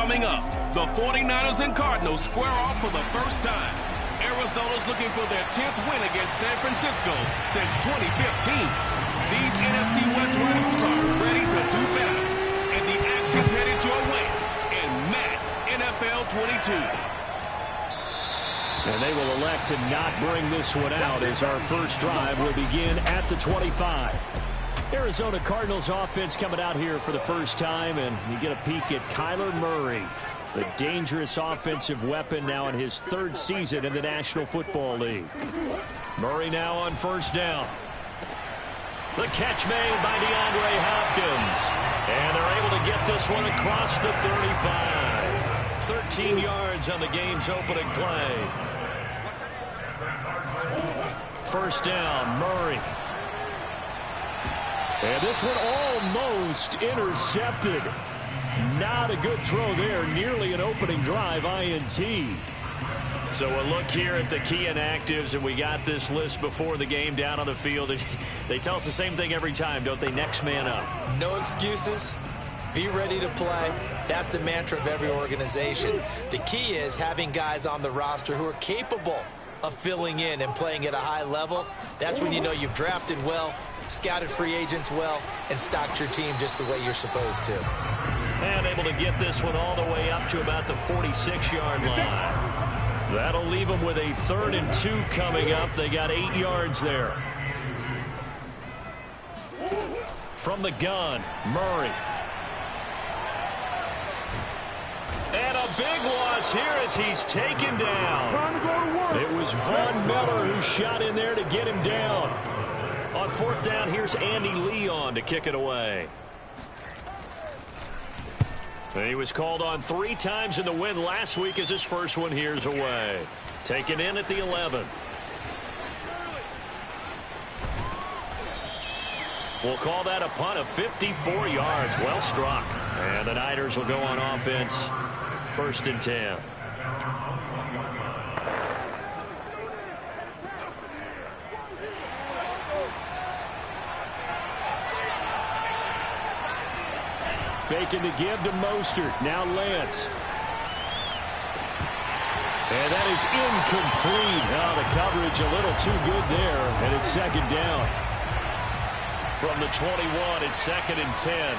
Coming up, the 49ers and Cardinals square off for the first time. Arizona's looking for their 10th win against San Francisco since 2015. These NFC West rivals are ready to do better. And the action's headed your way in Madden NFL 22. And they will elect to not bring this one out as our first drive will begin at the 25. Arizona Cardinals offense coming out here for the first time, and you get a peek at Kyler Murray, the dangerous offensive weapon now in his third season in the National Football League. Murray now on first down. The catch made by DeAndre Hopkins. And they're able to get this one across the 35. 13 yards on the game's opening play. First down, Murray. And this one almost intercepted. Not a good throw there. Nearly an opening drive INT. So a look here at the key inactives, and we got this list before the game down on the field. They tell us the same thing every time, don't they? Next man up. No excuses. Be ready to play. That's the mantra of every organization. The key is having guys on the roster who are capable of filling in and playing at a high level. That's when you know you've drafted well, scouted free agents well, and stocked your team just the way you're supposed to. And able to get this one all the way up to about the 46-yard line. That'll leave them with a 3rd and 2 coming up. They got 8 yards there. From the gun, Murray. And a big loss here as he's taken down. It was Von Miller who shot in there to get him down. On 4th down, here's Andy Leon to kick it away. He was called on 3 times in the win last week as his first one here's away. Taken in at the 11. We'll call that a punt of 54 yards. Well struck. And the Niners will go on offense. 1st and 10. Faking to give to Mostert. Now Lance. And that is incomplete. Oh, the coverage a little too good there. And it's 2nd down. From the 21, it's 2nd and 10.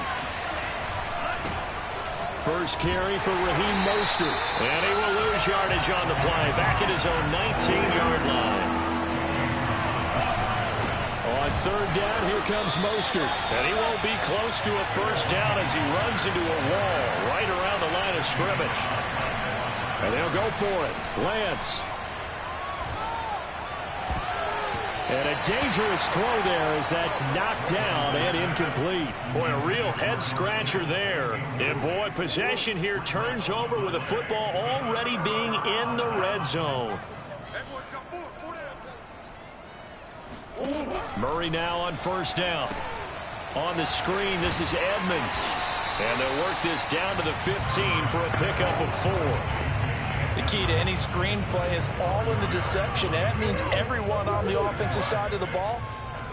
First carry for Raheem Mostert. And he will lose yardage on the play. Back at his own 19-yard line. On 3rd down, here comes Mostert. And he won't be close to a first down as he runs into a wall right around the line of scrimmage. And they'll go for it. Lance. And a dangerous throw there as that's knocked down and incomplete. Boy, a real head-scratcher there. And, boy, possession here turns over with the football already being in the red zone. Murray now on first down. On the screen, this is Edmonds. And they'll work this down to the 15 for a pickup of 4. The key to any screen play is all in the deception. And that means everyone on the offensive side of the ball.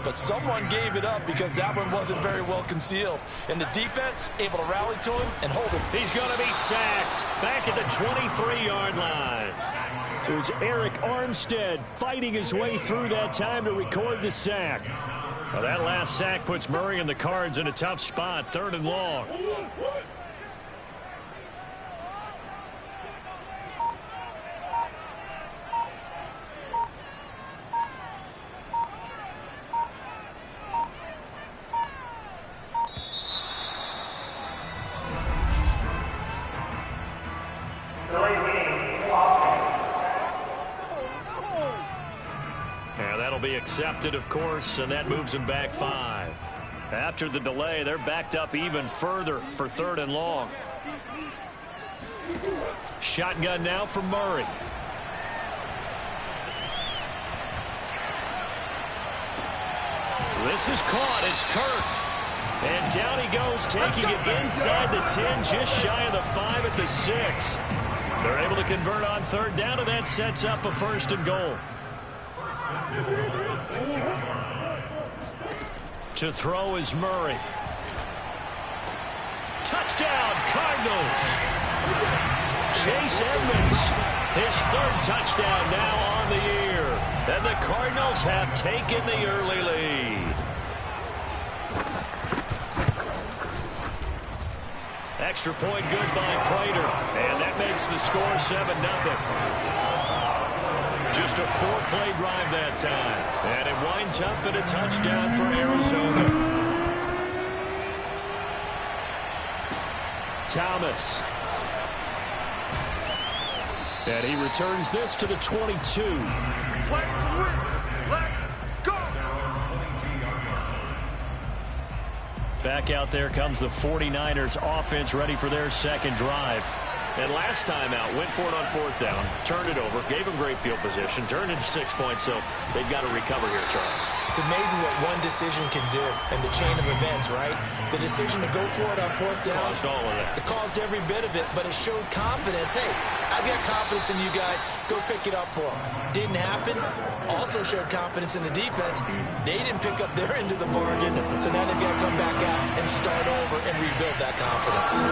But someone gave it up because that one wasn't very well concealed. And the defense able to rally to him and hold him. He's going to be sacked back at the 23-yard line. It was Eric Armstead fighting his way through that time to record the sack. Well, that last sack puts Murray and the Cards in a tough spot, 3rd and long. Be accepted, of course, and that moves them back 5. After the delay, they're backed up even further for 3rd and long. Shotgun now for Murray. This is caught. It's Kirk. And down he goes, taking it inside the 10, just shy of the 5 at the 6. They're able to convert on 3rd down, and that sets up a 1st and goal. To throw is Murray. Touchdown, Cardinals. Chase Edmonds, his third touchdown now on the year. And the Cardinals have taken the early lead. Extra point good by Prater. And that makes the score 7-0. Just a 4-play drive that time. And it winds up in a touchdown for Arizona. Thomas. And he returns this to the 22. Back out there comes the 49ers offense ready for their second drive. And last time out, went for it on fourth down, turned it over, gave them great field position, turned into 6 points, so they've got to recover here, Charles. It's amazing what one decision can do in the chain of events, right? The decision to go for it on fourth down. Caused all of that. It caused every bit of it, but it showed confidence. Hey, I've got confidence in you guys. Go pick it up for them. Didn't happen. Also showed confidence in the defense. They didn't pick up their end of the bargain, so now they've got to come back out and start over and rebuild that confidence.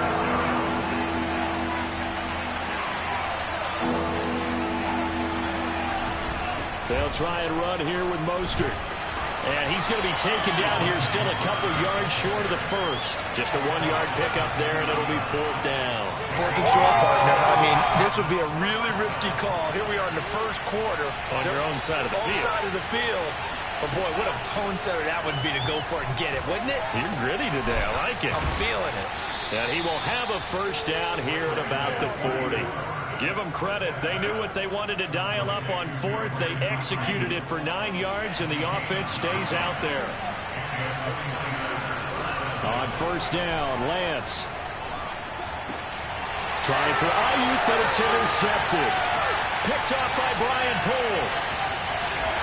They'll try and run here with Mostert. And he's going to be taken down here, still a couple yards short of the first. Just a 1-yard pickup there, and it'll be fourth down. Fourth and short, partner. I mean, this would be a really risky call. Here we are in the first quarter. On your own side of the field. Side of the field. But, boy, what a tone setter that would be to go for it and get it, wouldn't it? You're gritty today. I like it. I'm feeling it. And he will have a first down here at about the 40. Give them credit. They knew what they wanted to dial up on fourth. They executed it for 9 yards, and the offense stays out there. On first down, Lance. Trying for Ayuk, but it's intercepted. Picked off by Brian Poole.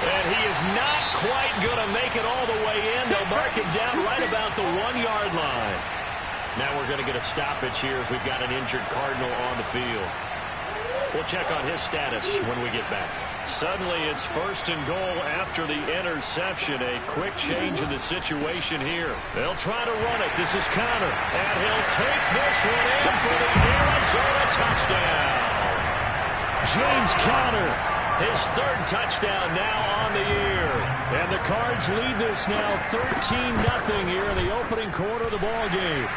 And he is not quite going to make it all the way in. They'll mark him down right about the 1-yard line. Now we're going to get a stoppage here as we've got an injured Cardinal on the field. We'll check on his status when we get back. Suddenly it's first and goal after the interception. A quick change in the situation here. They'll try to run it. This is Conner. And he'll take this one in for the Arizona touchdown. James Conner, his third touchdown now on the year. And the Cards lead this now 13-0 here in the opening quarter of the ball game.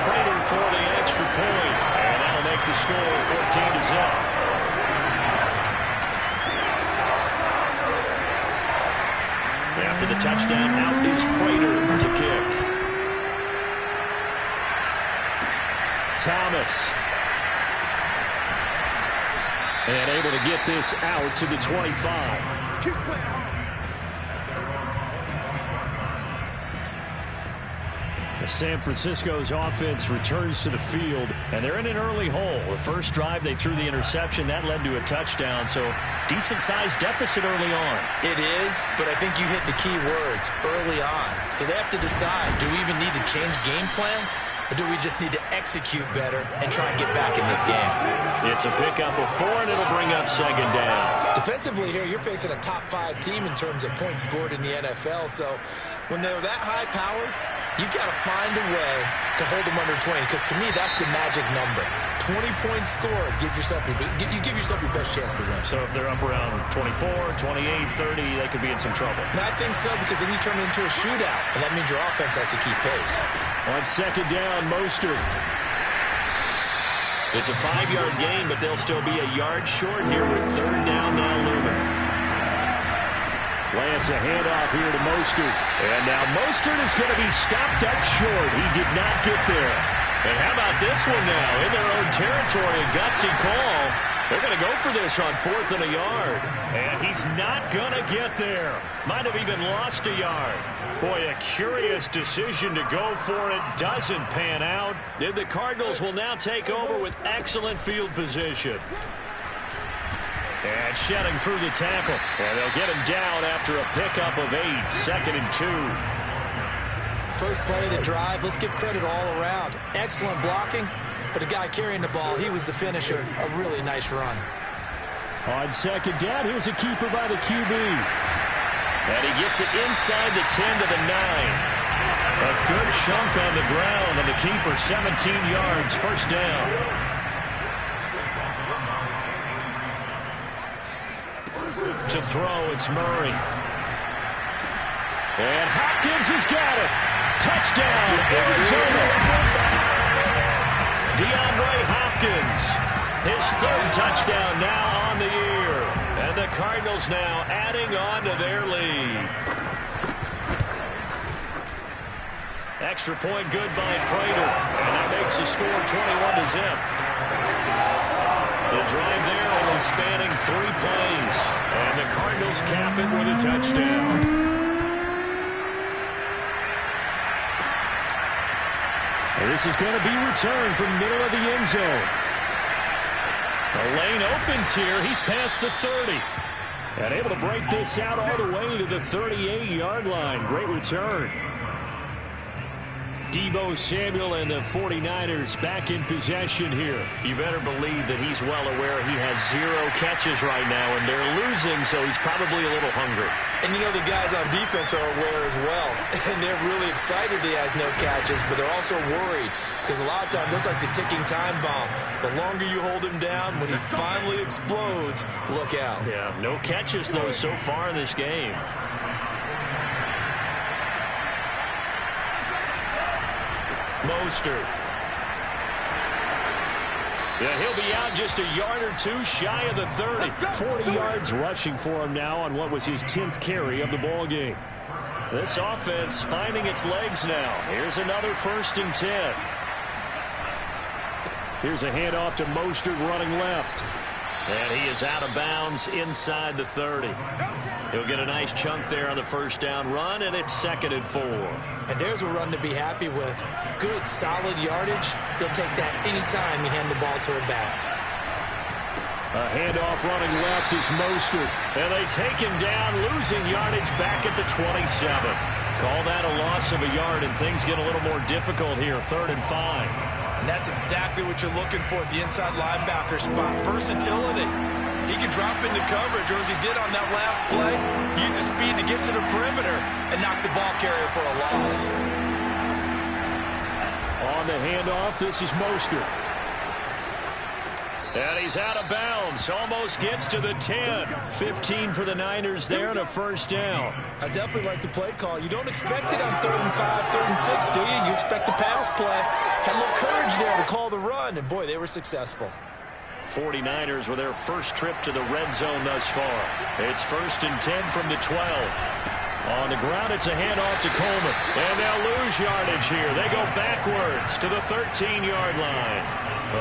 Prater for the extra point. And that'll make the score 14-0. After the touchdown, out is Prater to kick. Thomas. And able to get this out to the 25. San Francisco's offense returns to the field, and they're in an early hole. The first drive, they threw the interception. That led to a touchdown, so decent-sized deficit early on. It is, but I think you hit the key words, early on. So they have to decide, do we even need to change game plan, or do we just need to execute better and try and get back in this game? It's a pickup of 4, and it'll bring up second down. Defensively here, you're facing a top-5 team in terms of points scored in the NFL, so when they're that high-powered, you've got to find a way to hold them under 20, because to me, that's the magic number. 20-point score, you give yourself your best chance to win. So if they're up around 24, 28, 30, they could be in some trouble. I think so, because then you turn it into a shootout, and that means your offense has to keep pace. On second down, Mostert. It's a 5-yard gain, but they'll still be a yard short here with third down now looming. Lance, a handoff here to Mostert. And now Mostert is going to be stopped up short. He did not get there. And how about this one now? In their own territory, a gutsy call. They're going to go for this on 4th and a yard. And he's not going to get there. Might have even lost a yard. Boy, a curious decision to go for it. Doesn't pan out. And the Cardinals will now take over with excellent field position. And shedding through the tackle. And they'll get him down after a pickup of 8. 2nd and 2. First play of the drive. Let's give credit all around. Excellent blocking. But the guy carrying the ball, he was the finisher. A really nice run. On second down, here's a keeper by the QB. And he gets it inside the 10 to the 9. A good chunk on the ground, and the keeper 17 yards, first down. To throw, it's Murray. And Hopkins has got it. Touchdown, Arizona. DeAndre Hopkins, his third touchdown now on the year. And the Cardinals now adding on to their lead. Extra point good by Prater. And that makes the score 21-0. The drive there only spanning 3 plays. And the Cardinals cap it with a touchdown. This is going to be returned from middle of the end zone. The lane opens here. He's past the 30. And able to break this out all the way to the 38-yard line. Great return. Deebo Samuel and the 49ers back in possession here. You better believe that he's well aware he has 0 catches right now, and they're losing, so he's probably a little hungry. And you know the guys on defense are aware as well. And they're really excited he has no catches, but they're also worried. Because a lot of times, that's like the ticking time bomb. The longer you hold him down, when he finally explodes, look out. Yeah, no catches, though, so far in this game. Mostert. Yeah, he'll be out just a yard or 2 shy of the 30. 40 yards rushing for him now on what was his 10th carry of the ball game. This offense finding its legs now. Here's another 1st and 10. Here's a handoff to Mostert running left. And he is out of bounds inside the 30. He'll get a nice chunk there on the 1st down run, and it's 2nd and 4. And there's a run to be happy with. Good, solid yardage. He'll take that anytime you hand the ball to a back. A handoff running left is Mostert. And they take him down, losing yardage back at the 27. Call that a loss of a yard, and things get a little more difficult here, 3rd and 5. And that's exactly what you're looking for at the inside linebacker spot. Versatility. He can drop into coverage, or as he did on that last play, use his speed to get to the perimeter and knock the ball carrier for a loss. On the handoff, this is Mostert. And he's out of bounds. Almost gets to the 10. 15 for the Niners there and a 1st down. I definitely like the play call. You don't expect it on 3rd and 5, 3rd and 6, do you? You expect a pass play. Had a little courage there to call the run, and boy, they were successful. 49ers with their first trip to the red zone thus far. It's 1st and 10 from the 12. On the ground, it's a handoff to Coleman. And they'll lose yardage here. They go backwards to the 13-yard line.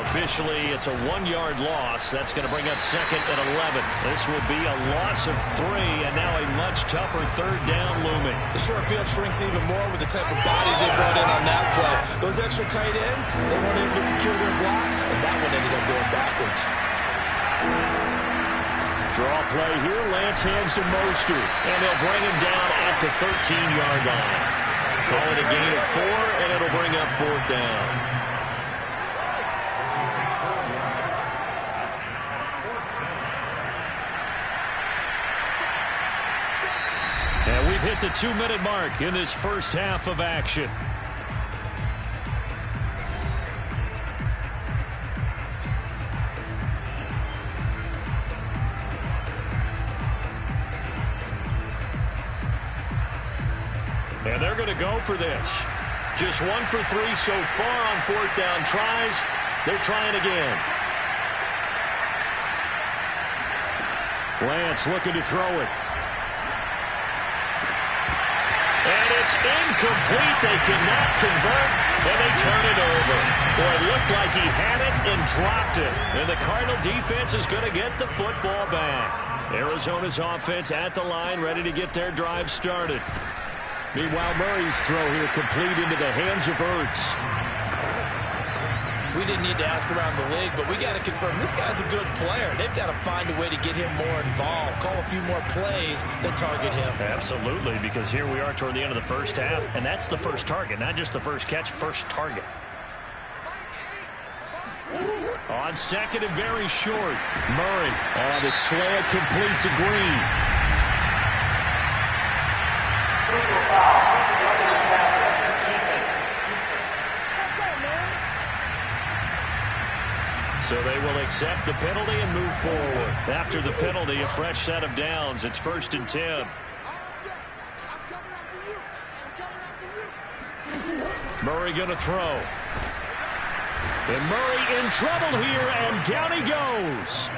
Officially, it's a 1-yard loss. That's going to bring up 2nd and 11. This will be a loss of 3, and now a much tougher 3rd down looming. The short field shrinks even more with the type of bodies they brought in on that play. Those extra tight ends, they weren't able to secure their blocks, and that one ended up going backwards. Draw play here. Lance hands to Mostert, and they'll bring him down at the 13-yard line. Call it a gain of 4, and it'll bring up 4th down. And we've hit the 2-minute mark in this first half of action. And they're going to go for this. Just 1 for 3 so far on 4th down tries. They're trying again. Lance looking to throw it. And it's incomplete. They cannot convert, and they turn it over. Boy, it looked like he had it and dropped it. And the Cardinal defense is going to get the football back. Arizona's offense at the line, ready to get their drive started. Meanwhile, Murray's throw here complete into the hands of Ertz. We didn't need to ask around the league, but we got to confirm this guy's a good player. They've got to find a way to get him more involved, call a few more plays that target him. Absolutely, because here we are toward the end of the first half, and that's the first target, not just the first catch, first target. On 2nd and very short, Murray on the slant complete to Green. So they will accept the penalty and move forward. After the penalty, a fresh set of downs. It's 1st and 10. Murray going to throw. And Murray in trouble here, and down he goes.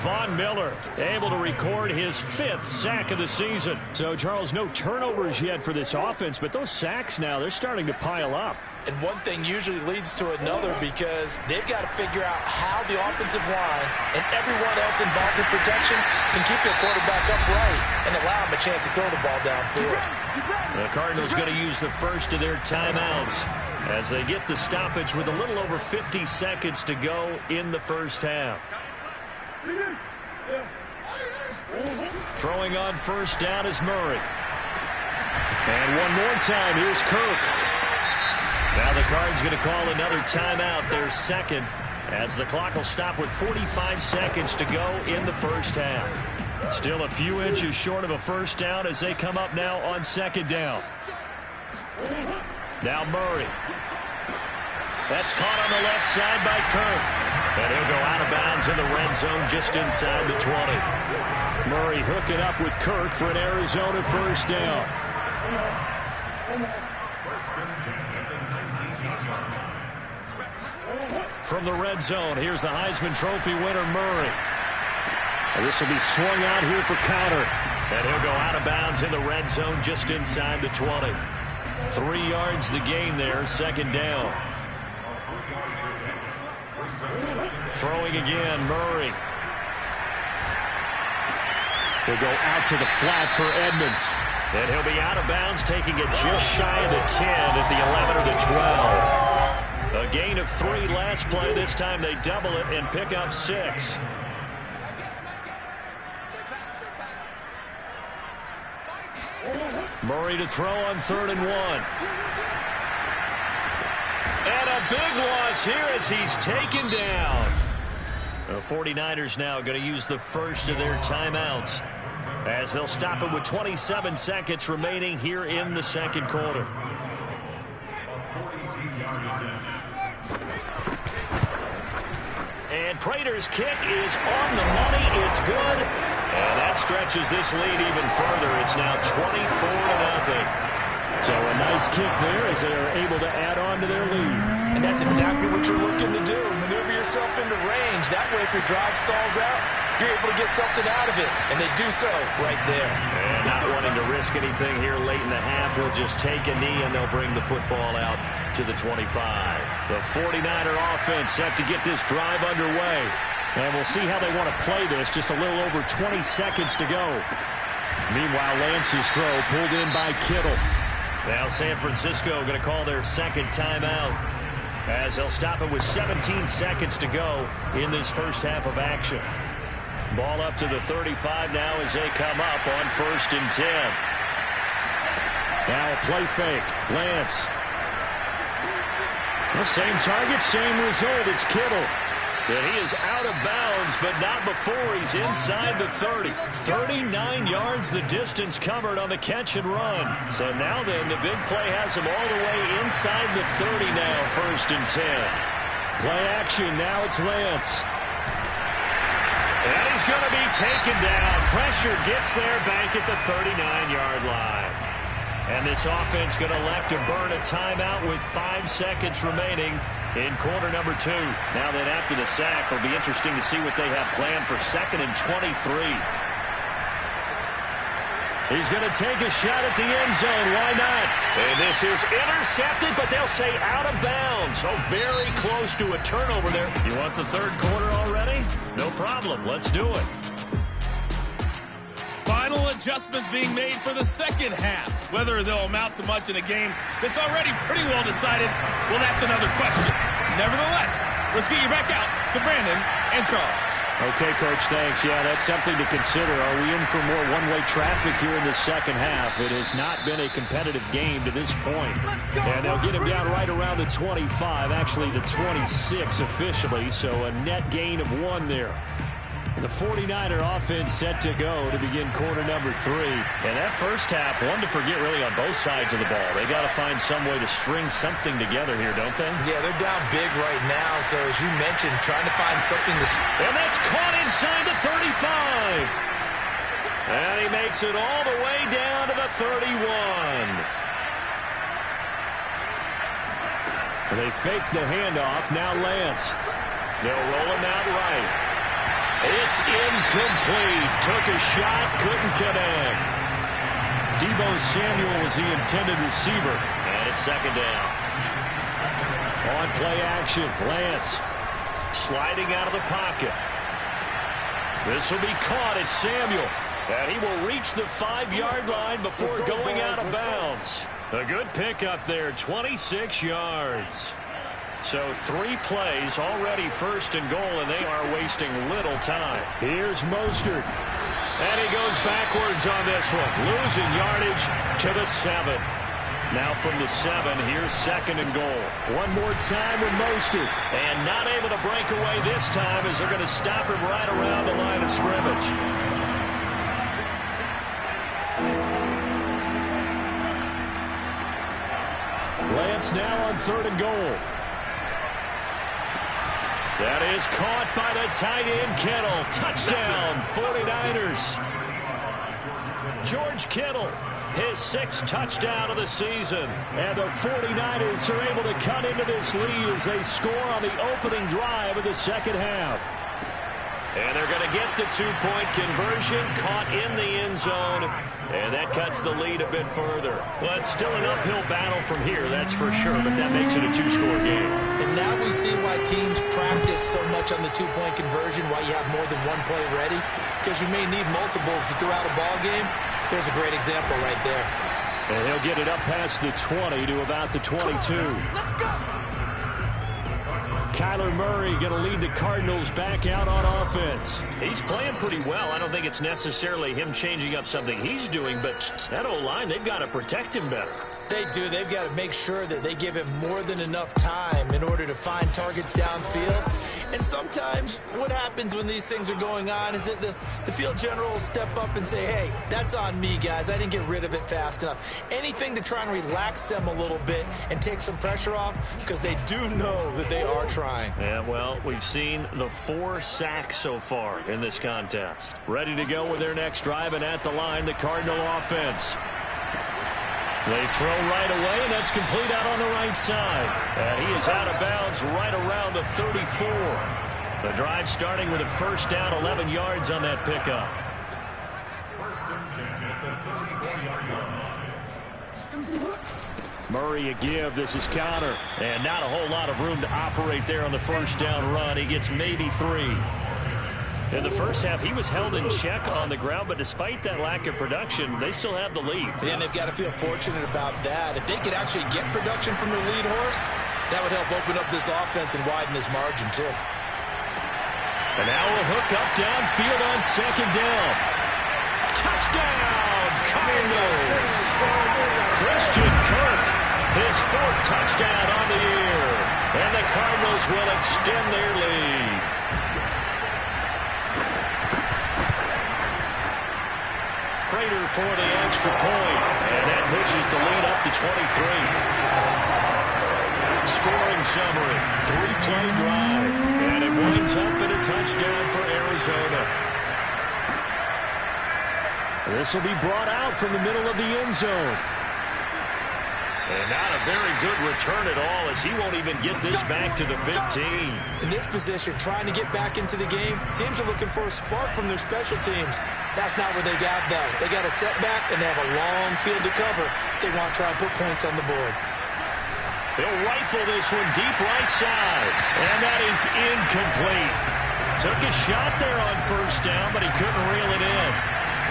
Von Miller able to record his 5th sack of the season. So, Charles, no turnovers yet for this offense, but those sacks now, they're starting to pile up. And one thing usually leads to another because they've got to figure out how the offensive line and everyone else involved in protection can keep their quarterback upright and allow him a chance to throw the ball downfield. The Cardinals going to use the first of their timeouts as they get the stoppage with a little over 50 seconds to go in the first half. Throwing on first down is Murray. And one more time, here's Kirk. Now the Cards going to call another timeout, their second, as the clock will stop with 45 seconds to go in the first half. Still a few inches short of a first down as they come up now on second down. Now Murray. That's caught on the left side by Kirk. And he'll go out of bounds in the red zone just inside the 20. Murray hooking up with Kirk for an Arizona first down. From the red zone, here's the Heisman Trophy winner, Murray. And this will be swung out here for counter. And he'll go out of bounds in the red zone just inside the 20. 3 yards the gain there, second down. Throwing again, Murray. He'll go out to the flat for Edmonds. And he'll be out of bounds, taking it just shy of the 10 at the 11 or the 12. A gain of 3 last play. This time they double it and pick up 6. Murray to throw on 3rd and 1. And a big loss here as he's taken down. The 49ers now going to use the first of their timeouts as they'll stop it with 27 seconds remaining here in the second quarter. And Prater's kick is on the money. It's good. And that stretches this lead even further. It's now 24-0. So a nice kick there as they are able to add on to their lead. And that's exactly what you're looking to do. Maneuver yourself into range. That way, if your drive stalls out, you're able to get something out of it. And they do so right there. And not wanting to risk anything here late in the half, he'll just take a knee and they'll bring the football out to the 25. The 49er offense set to get this drive underway. And we'll see how they want to play this. Just a little over 20 seconds to go. Meanwhile, Lance's throw pulled in by Kittle. Now San Francisco going to call their second timeout as they'll stop it with 17 seconds to go in this first half of action. Ball up to the 35 now as they come up on 1st and 10. Now a play fake. Lance. The same target, same result. It's Kittle. And he is out of bounds, but not before he's inside the 30. 39 yards the distance covered on the catch and run. So now then, the big play has him all the way inside the 30 now, 1st and 10. Play action, now it's Lance. And he's going to be taken down. Pressure gets there, back at the 39-yard line. And this offense going to elect to burn a timeout with 5 seconds remaining in quarter number 2. Now that after the sack, it'll be interesting to see what they have planned for 2nd and 23. He's going to take a shot at the end zone. Why not? And this is intercepted, but they'll say out of bounds. So very close to a turnover there. You want the 3rd quarter already? No problem. Let's do it. Final adjustments being made for the second half. Whether they'll amount to much in a game that's already pretty well decided, well, that's another question. Nevertheless, let's get you back out to Brandon and Charles. Okay, Coach, thanks. Yeah, that's something to consider. Are we in for more one-way traffic here in the second half? It has not been a competitive game to this point. And they'll get him down right around the 25, actually the 26 officially, so a net gain of 1 there. The 49er offense set to go to begin quarter number 3. And that first half, one to forget really on both sides of the ball. They got to find some way to string something together here, don't they? Yeah, they're down big right now. So as you mentioned, trying to find something to... And that's caught inside the 35. And he makes it all the way down to the 31. They fake the handoff. Now Lance. They'll roll him out right. It's incomplete. Took a shot, couldn't connect. Deebo Samuel was the intended receiver. And it's second down. On play action, Lance sliding out of the pocket. This will be caught. It's Samuel. And he will reach the 5-yard line before going out of bounds. A good pickup there, 26 yards. So 3 plays, already first and goal, and they are wasting little time. Here's Mostert. And he goes backwards on this one, losing yardage to the 7. Now from the 7, here's second and goal. One more time with Mostert. And not able to break away this time as they're going to stop him right around the line of scrimmage. Lance now on third and goal. That is caught by the tight end, Kittle. Touchdown, 49ers. George Kittle, his 6th touchdown of the season. And the 49ers are able to cut into this lead as they score on the opening drive of the second half. And they're going to get the 2-point conversion, caught in the end zone, and that cuts the lead a bit further. Well, it's still an uphill battle from here, that's for sure, but that makes it a 2-score game. And now we see why teams practice so much on the 2-point conversion, why you have more than one play ready, because you may need multiples to throw out a ball game. There's a great example right there. And he'll get it up past the 20 to about the 22. Let's go! Kyler Murray going to lead the Cardinals back out on offense. He's playing pretty well. I don't think it's necessarily him changing up something he's doing, but that O-line, they've got to protect him better. They do. They've got to make sure that they give him more than enough time in order to find targets downfield. And sometimes what happens when these things are going on is that the field general will step up and say, hey, that's on me, guys. I didn't get rid of it fast enough. Anything to try and relax them a little bit and take some pressure off, because they do know that they are trying. Yeah, well, we've seen the 4 sacks so far in this contest. Ready to go with their next drive, and at the line, the Cardinal offense. They throw right away, and that's complete out on the right side. And he is out of bounds right around the 34. The drive starting with a first down, 11 yards on that pickup. Murray a give. This is counter. And not a whole lot of room to operate there on the first down run. He gets maybe 3. In the first half, he was held in check on the ground, but despite that lack of production, they still have the lead. And they've got to feel fortunate about that. If they could actually get production from their lead horse, that would help open up this offense and widen this margin, too. And now a hook up downfield on second down. Touchdown, Cardinals! Christian Kirk, his 4th touchdown on the year. And the Cardinals will extend their lead. Prater for the extra point, and that pushes the lead up to 23. Scoring summary, 3-play drive, and it winds up in a touchdown for Arizona. This will be brought out from the middle of the end zone. And not a very good return at all, as he won't even get this back to the 15. In this position, trying to get back into the game, teams are looking for a spark from their special teams. That's not what they got, though. They got a setback, and they have a long field to cover if they want to try and put points on the board. They'll rifle this one deep right side, and that is incomplete. Took a shot there on first down, but he couldn't reel it in.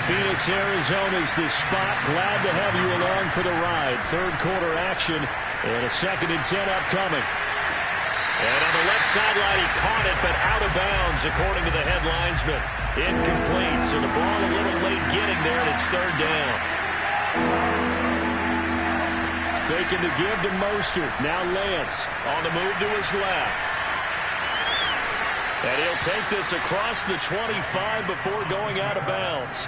Phoenix, Arizona's the spot. Glad to have you along for the ride. Third quarter action and a 2nd and 10 upcoming. And on the left sideline, he caught it, but out of bounds, according to the head linesman. Incomplete, so the ball a little late getting there, and it's third down. Faking to give to Mostert. Now Lance on the move to his left. And he'll take this across the 25 before going out of bounds.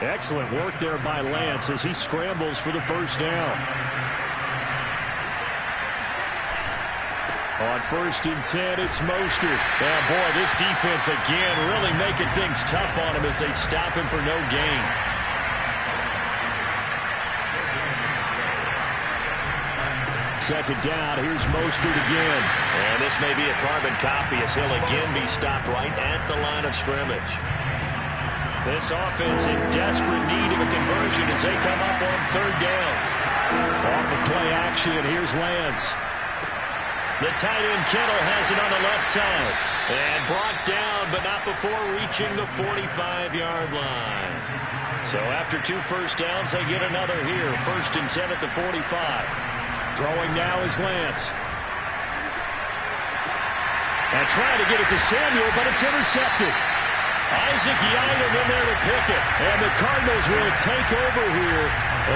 Excellent work there by Lance as he scrambles for the first down. On 1st and 10, it's Mostert. And boy, this defense again really making things tough on him as they stop him for no gain. Second down, here's Mostert again. And this may be a carbon copy as he'll again be stopped right at the line of scrimmage. This offense in desperate need of a conversion as they come up on 3rd down. Off of play action, here's Lance. The tight end Kittle has it on the left side. And brought down, but not before reaching the 45-yard line. So after 2 first downs, they get another here. 1st and 10 at the 45. Throwing now is Lance. And trying to get it to Samuel, but it's intercepted. Isaac Yianum in there to pick it. And the Cardinals will take over here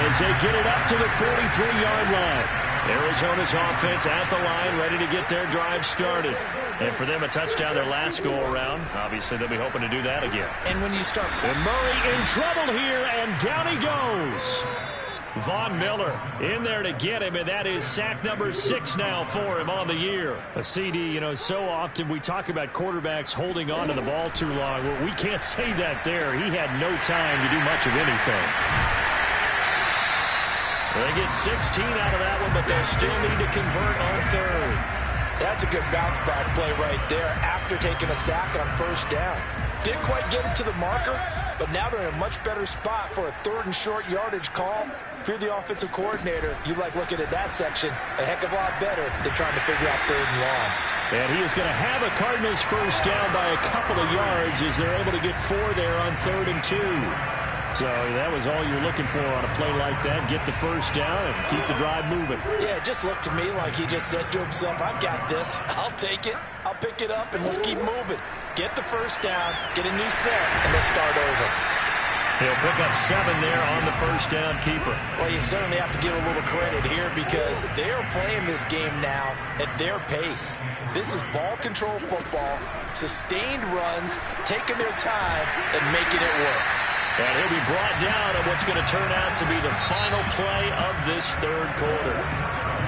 as they get it up to the 43-yard line. Arizona's offense at the line, ready to get their drive started. And for them, a touchdown their last go-around. Obviously, they'll be hoping to do that again. And when you start... And Murray in trouble here, and down he goes. Von Miller in there to get him, and that is sack number 6 now for him on the year. A CD, you know, so often we talk about quarterbacks holding on to the ball too long. Well, we can't say that there. He had no time to do much of anything. They get 16 out of that one, but they'll still need to convert on 3rd. That's a good bounce-back play right there after taking a sack on 1st down. Didn't quite get it to the marker, but now they're in a much better spot for a 3rd and short yardage call. If you're the offensive coordinator, you like looking at that section a heck of a lot better than trying to figure out 3rd and long. And he is going to have a Cardinals first down by a couple of yards as they're able to get 4 there on 3rd and 2. So that was all you're looking for on a play like that. Get the first down and keep the drive moving. Yeah, it just looked to me like he just said to himself, I've got this. I'll take it. I'll pick it up, and let's keep moving. Get the first down, get a new set, and let's start over. He'll pick up 7 there on the first down keeper. Well, you certainly have to give a little credit here because they're playing this game now at their pace. This is ball control football, sustained runs, taking their time, and making it work. And he'll be brought down on what's going to turn out to be the final play of this 3rd quarter.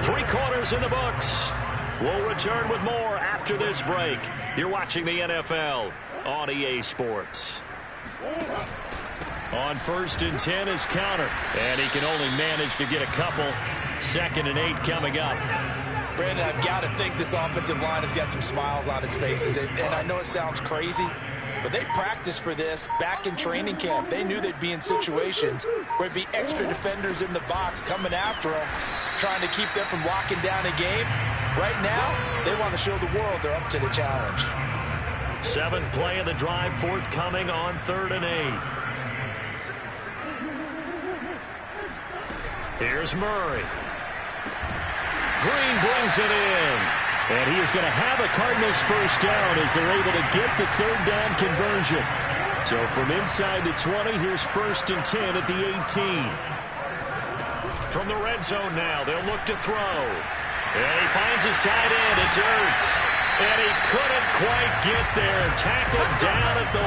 3 quarters in the books. We'll return with more after this break. You're watching the NFL on EA Sports. On 1st and 10 is Counter. And he can only manage to get a couple. 2nd and 8 coming up. Brandon, I've got to think this offensive line has got some smiles on its faces. And I know it sounds crazy, but they practiced for this back in training camp. They knew they'd be in situations where it'd be extra defenders in the box coming after them, trying to keep them from locking down a game. Right now, they want to show the world they're up to the challenge. 7th play of the drive, forthcoming on 3rd and 8. Here's Murray. Green brings it in. And he is going to have a Cardinals first down as they're able to get the 3rd down conversion. So from inside the 20, here's 1st and 10 at the 18. From the red zone now, they'll look to throw. And he finds his tight end. It's Ertz. And he couldn't quite get there. Tackled down at the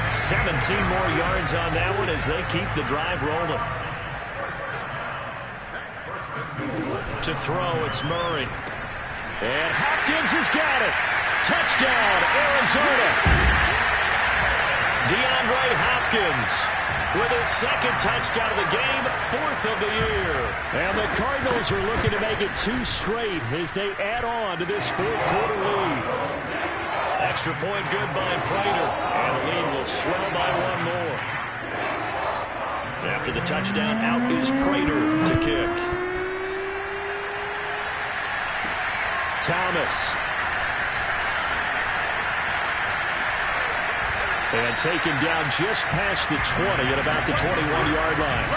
1. 17 more yards on that one as they keep the drive rolling. To throw, it's Murray. And Hopkins has got it. Touchdown, Arizona. DeAndre Hopkins with his 2nd touchdown of the game, 4th of the year. And the Cardinals are looking to make it 2 straight as they add on to this 4th quarter lead. Extra point good by Prater. And the lead will swell by 1 more. After the touchdown, out is Prater to kick. Thomas. And taken down just past the 20 at about the 21-yard line.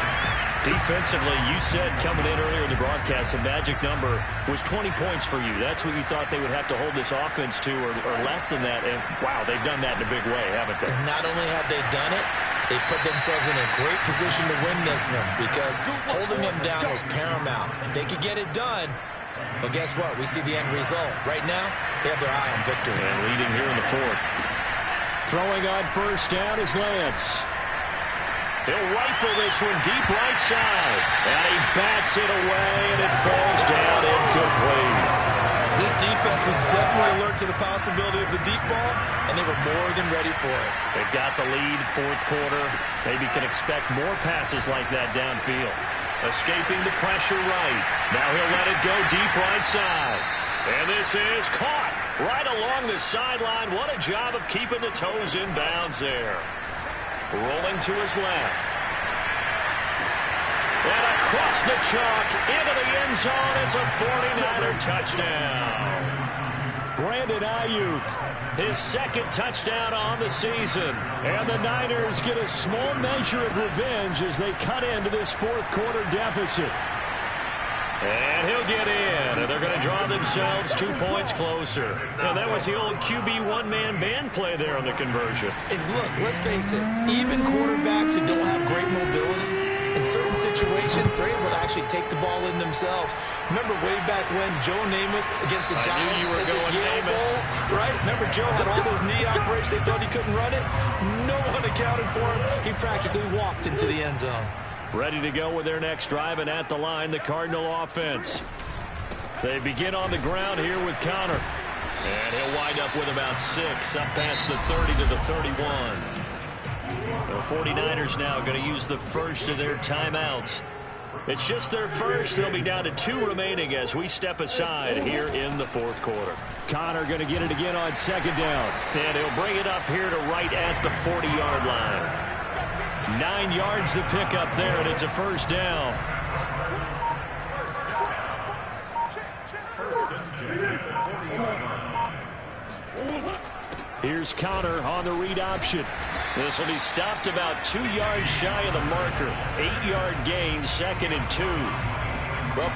Defensively, you said coming in earlier in the broadcast, the magic number was 20 points for you. That's what you thought they would have to hold this offense to, or less than that. And, wow, they've done that in a big way, haven't they? Not only have they done it, they put themselves in a great position to win this one because holding them down was paramount. If they could get it done, well, guess what? We see the end result. Right now, They have their eye on victory. And leading here in the fourth. Throwing on first down is Lance. He'll rifle this one deep right side. And he bats it away, and it falls down incomplete. This defense was definitely alert to the possibility of the deep ball, and they were more than ready for it. They've got the lead, fourth quarter. Maybe can expect more passes like that downfield. Escaping the pressure right. Now he'll let it go deep right side. And this is caught right along the sideline. What a job of keeping the toes in bounds there. Rolling to his left. And across the chalk into the end zone. It's a 49er touchdown. Brandon Ayuk, his second touchdown on the season. And the Niners get a small measure of revenge as they cut into this fourth quarter deficit. And he'll get in, and they're going to draw themselves 2 points closer. And that was the old QB one-man band play there on the conversion. And look, let's face it, even quarterbacks who don't have great mobility, in certain situations, they're able to actually take the ball in themselves. Remember way back when Joe Namath against the Giants at the Yale Bowl, right? Remember Joe had all those knee operations. They thought he couldn't run it. No one accounted for him. He practically walked into the end zone. Ready to go with their next drive, and at the line, the Cardinal offense. They begin on the ground here with Connor. And he'll wind up with about 6, up past the 30 to the 31. The 49ers now going to use the first of their timeouts. It's just their first. They'll be down to 2 remaining as we step aside here in the fourth quarter. Connor going to get it again on second down. And he'll bring it up here to right at the 40-yard line. 9 yards to pick up there, and it's a first down. Here's Connor on the read option. This will be stopped about 2 yards shy of the marker. 8-yard gain, 2nd and 2. Well,